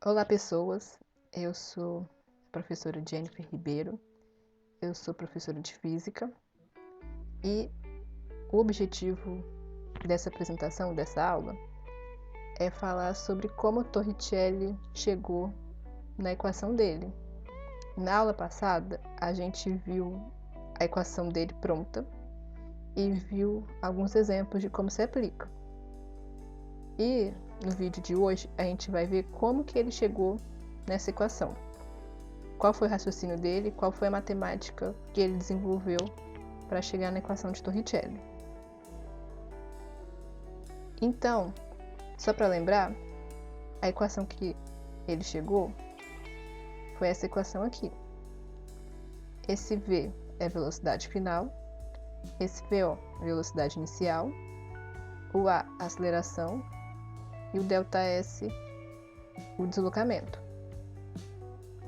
Olá, pessoas. Eu sou a professora Jennifer Ribeiro. Eu sou professora de física e o objetivo dessa apresentação, dessa aula, é falar sobre como Torricelli chegou na equação dele. Na aula passada, a gente viu a equação dele pronta e viu alguns exemplos de como se aplica. E no vídeo de hoje, a gente vai ver como que ele chegou nessa equação. Qual foi o raciocínio dele, qual foi a matemática que ele desenvolveu para chegar na equação de Torricelli. Então, só para lembrar, a equação que ele chegou foi essa equação aqui. Esse V é velocidade final, esse VO é velocidade inicial, o A, aceleração, e o ΔS, o deslocamento.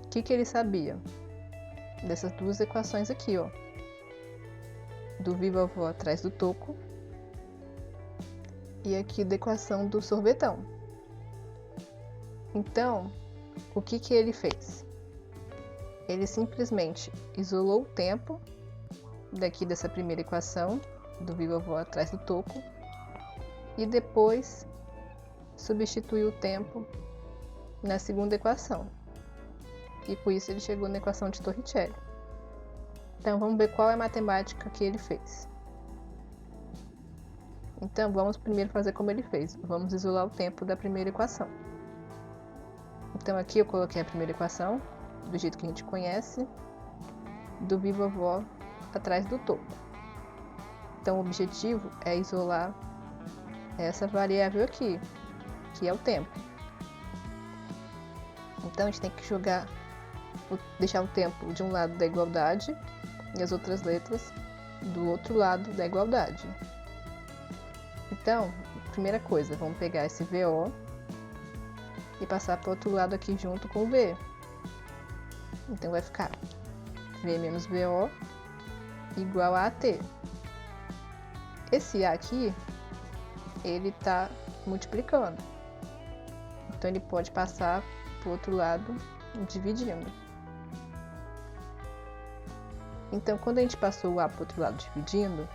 O que ele sabia? Dessas duas equações aqui, ó. Do viva vó atrás do toco e aqui da equação do sorvetão. Então, o que ele fez? Ele simplesmente isolou o tempo daqui dessa primeira equação, do viva vó atrás do toco, e depois substituiu o tempo na segunda equação. E com isso ele chegou na equação de Torricelli. Então vamos ver qual é a matemática que ele fez. Então vamos primeiro fazer como ele fez. Vamos isolar o tempo da primeira equação. Então aqui eu coloquei a primeira equação, do jeito que a gente conhece, do viva vó atrás do toco. Então o objetivo é isolar essa variável aqui, que é o tempo. Então a gente tem que deixar o tempo de um lado da igualdade e as outras letras do outro lado da igualdade. Então, primeira coisa, vamos pegar esse VO e passar para o outro lado aqui junto com o V. Então vai ficar V menos VO igual a AT. Esse A aqui, ele está multiplicando. Então ele pode passar para o outro lado dividindo. Então quando a gente passou o A para o outro lado dividindo,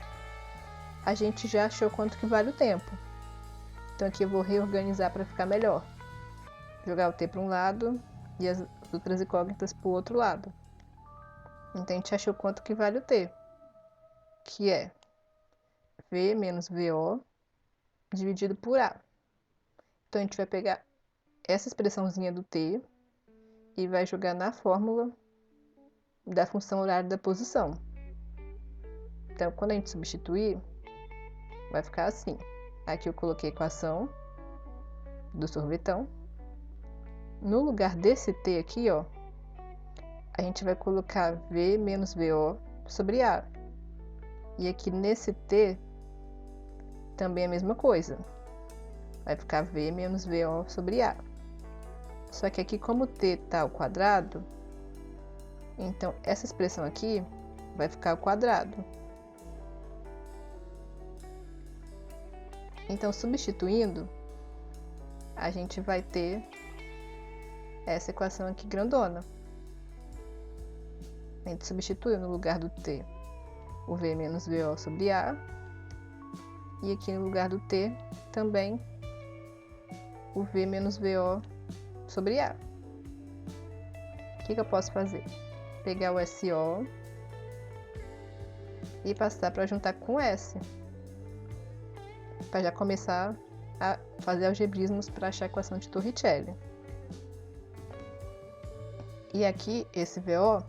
a gente já achou quanto que vale o tempo. Então aqui eu vou reorganizar para ficar melhor. Jogar o T para um lado e as outras incógnitas para o outro lado. Então a gente achou quanto que vale o T, que é V menos VO dividido por A. Então a gente vai pegar essa expressãozinha do T e vai jogar na fórmula da função horária da posição. Então, quando a gente substituir, vai ficar assim. Aqui eu coloquei a equação do sorvetão. No lugar desse T aqui, ó, a gente vai colocar V menos VO sobre A. E aqui nesse T, também a mesma coisa. Vai ficar V menos VO sobre A. Só que aqui, como o T está ao quadrado, então essa expressão aqui vai ficar ao quadrado. Então, substituindo, a gente vai ter essa equação aqui grandona. A gente substituiu no lugar do T o V menos VO sobre A. E aqui no lugar do T também o V menos VO sobre A. O que eu posso fazer? Pegar o SO e passar para juntar com S, para já começar a fazer algebrismos para achar a equação de Torricelli. E aqui, esse VO,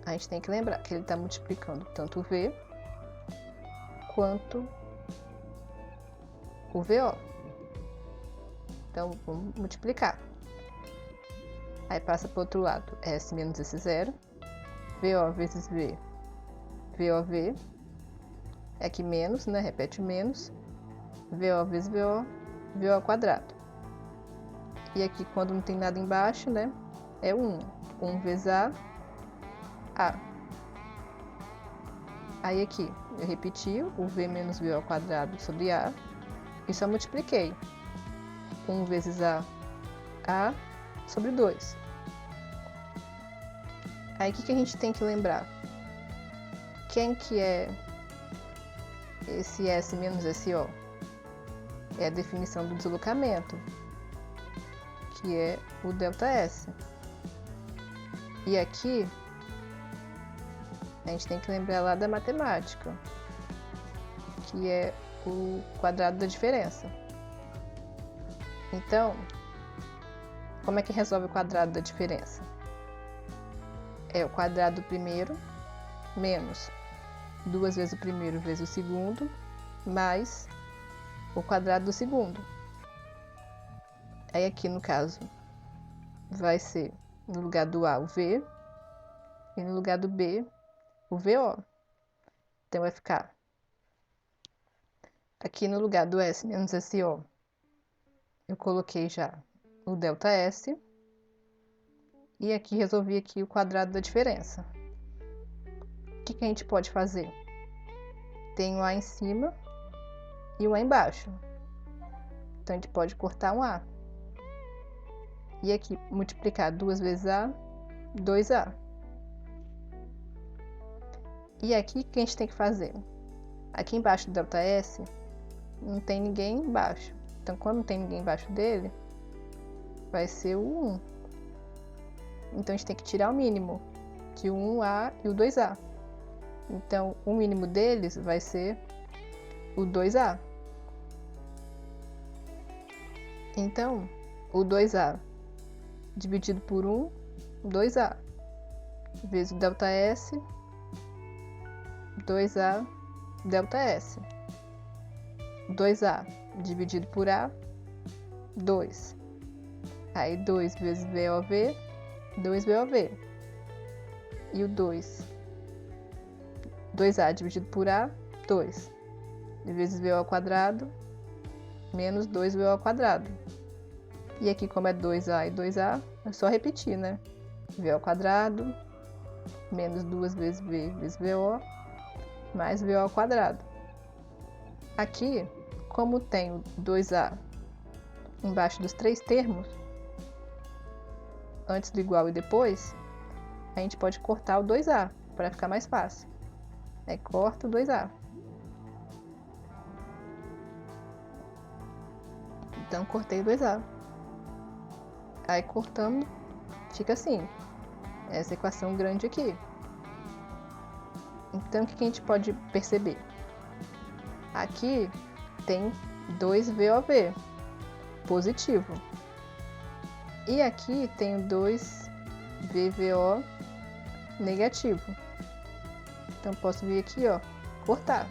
a gente tem que lembrar que ele está multiplicando tanto o V quanto o VO. Então, vamos multiplicar. Aí passa para o outro lado, S menos esse zero, VO vezes V, VOV, aqui menos, né? Repete o menos, VO vezes VO, VO ao quadrado. E aqui, quando não tem nada embaixo, né? É 1. 1 vezes A. Aí aqui, eu repeti o V menos VO ao quadrado sobre A e só multipliquei. 1 vezes A, sobre 2. Aí o que a gente tem que lembrar? Quem que é esse S menos esse O? É a definição do deslocamento, que é o ΔS. E aqui, a gente tem que lembrar lá da matemática, que é o quadrado da diferença. Então, como é que resolve o quadrado da diferença? É o quadrado do primeiro menos 2 vezes o primeiro vezes o segundo, mais o quadrado do segundo. Aí aqui no caso vai ser no lugar do A o V e no lugar do B o VO. Então vai ficar aqui no lugar do S menos SO, eu coloquei já o ΔS e aqui resolvi aqui o quadrado da diferença. O que a gente pode fazer? Tem um A em cima e um A embaixo. Então, a gente pode cortar um A. E aqui, multiplicar 2 vezes A, 2A. E aqui, o que a gente tem que fazer? Aqui embaixo do ΔS, não tem ninguém embaixo. Então, quando não tem ninguém embaixo dele, vai ser o 1. Então, a gente tem que tirar o mínimo de 1A e o 2A. Então, o mínimo deles vai ser o 2A. Então, o 2A dividido por 1, 2A, vezes o ΔS, 2A, ΔS. 2A dividido por A, 2. Aí 2 vezes VOV, 2VOV. E o 2A dividido por A, 2. Vezes VO ao quadrado, menos 2VO ao quadrado. E aqui, como é 2A e 2A, é só repetir, né? V ao quadrado, menos 2 vezes V vezes VO, mais VO ao quadrado. Aqui, como tem o 2A embaixo dos 3 termos, antes do igual e depois, a gente pode cortar o 2A, para ficar mais fácil. Aí corta o 2A. Então, cortei o 2A. Aí, cortando, fica assim. Essa equação grande aqui. Então, o que a gente pode perceber? Aqui tem 2VOV, positivo. E aqui tem 2VVO, negativo. Então, posso vir aqui, ó, cortar.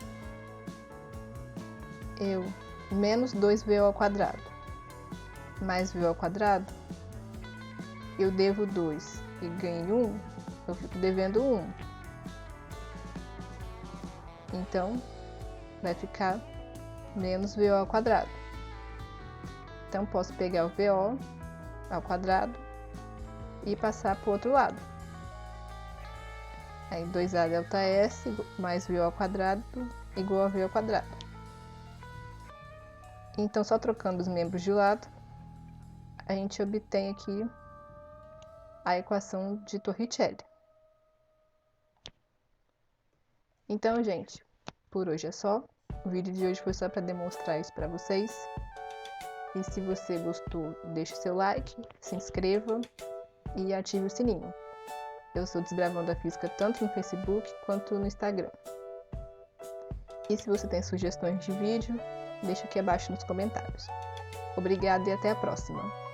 Eu menos 2VO ao quadrado mais VO ao quadrado, eu devo 2 e ganho 1, eu fico devendo 1. Então, vai ficar menos VO ao quadrado. Então, posso pegar o VO ao quadrado e passar para o outro lado. Aí, 2A ΔS mais VO ao quadrado igual a V ao quadrado. Então, só trocando os membros de lado, a gente obtém aqui a equação de Torricelli. Então, gente, por hoje é só. O vídeo de hoje foi só para demonstrar isso para vocês. E se você gostou, deixe seu like, se inscreva e ative o sininho. Eu sou Desbravando a Física tanto no Facebook quanto no Instagram. E se você tem sugestões de vídeo, deixa aqui abaixo nos comentários. Obrigada e até a próxima!